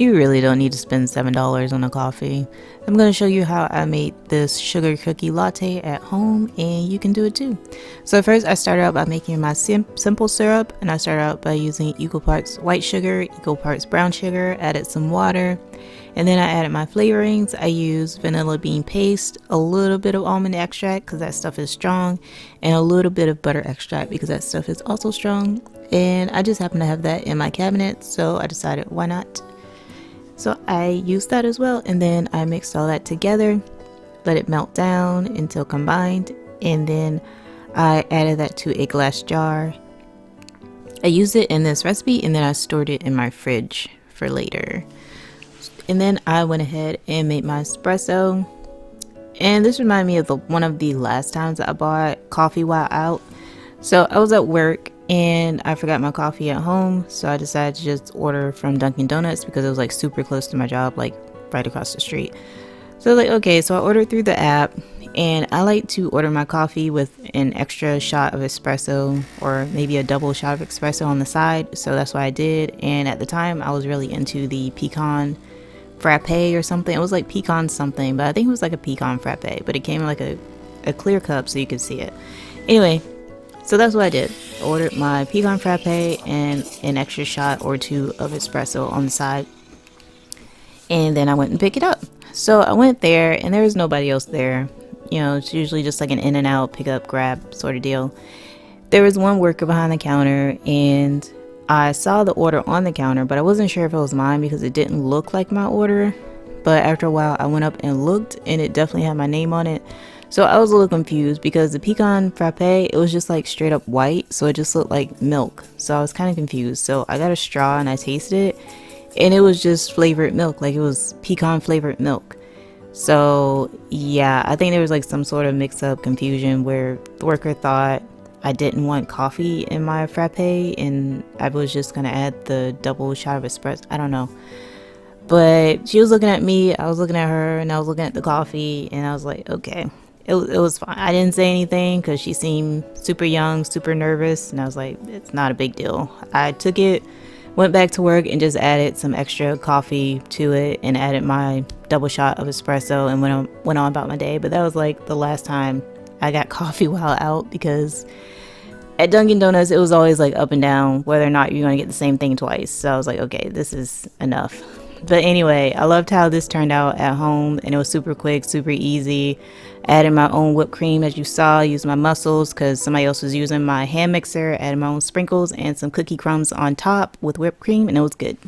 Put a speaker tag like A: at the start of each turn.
A: You really don't need to spend $7 on a coffee. I'm going to show you how I made this sugar cookie latte at home, and you can do it too. So first I started out by making my simple syrup, and I started out by using equal parts white sugar, equal parts brown sugar, added some water, and then I added my flavorings. I used vanilla bean paste, a little bit of almond extract because that stuff is strong, and a little bit of butter extract because that stuff is also strong. And I just happen to have that in my cabinet, so I decided why not. So I used that as well, and then I mixed all that together, let it melt down until combined, and then I added that to a glass jar. I used it in this recipe, and then I stored it in my fridge for later. And then I went ahead and made my espresso, and this reminded me of one of the last times I bought coffee while out. So I was at work and I forgot my coffee at home, so I decided to just order from Dunkin Donuts because it was like super close to my job, like right across the street. So I was like, okay, so I ordered through the app, and I like to order my coffee with an extra shot of espresso or maybe a double shot of espresso on the side. So that's what I did, and at the time I was really into the pecan frappe or something. It was like pecan something, but I think it was like a pecan frappe, but it came in like a clear cup so you could see it. Anyway, so that's what I did. I ordered my pecan frappe and an extra shot or two of espresso on the side, and then I went and picked it up. So I went there and there was nobody else there. You know, it's usually just like an in and out, pick up, grab sort of deal. There was one worker behind the counter, and I saw the order on the counter, but I wasn't sure if it was mine because it didn't look like my order. But after a while I went up and looked, and it definitely had my name on it. So I was a little confused because the pecan frappe, it was just like straight up white, so it just looked like milk. So I was kind of confused. So I got a straw and I tasted it, and it was just flavored milk, like it was pecan flavored milk. So yeah, I think there was like some sort of mix-up confusion where the worker thought I didn't want coffee in my frappe and I was just gonna add the double shot of espresso. I don't know. But she was looking at me, I was looking at her, and I was looking at the coffee, and I was like, okay. It was fine. I didn't say anything because she seemed super young, super nervous, and I was like, it's not a big deal. I took it, went back to work, and just added some extra coffee to it and added my double shot of espresso and went on about my day. But that was like the last time I got coffee while out, because at Dunkin Donuts it was always like up and down whether or not you're going to get the same thing twice. So I was like, okay, this is enough. But anyway, I loved how this turned out at home, and it was super quick, super easy. Added my own whipped cream, as you saw, used my muscles because somebody else was using my hand mixer. Added my own sprinkles and some cookie crumbs on top with whipped cream, and it was good.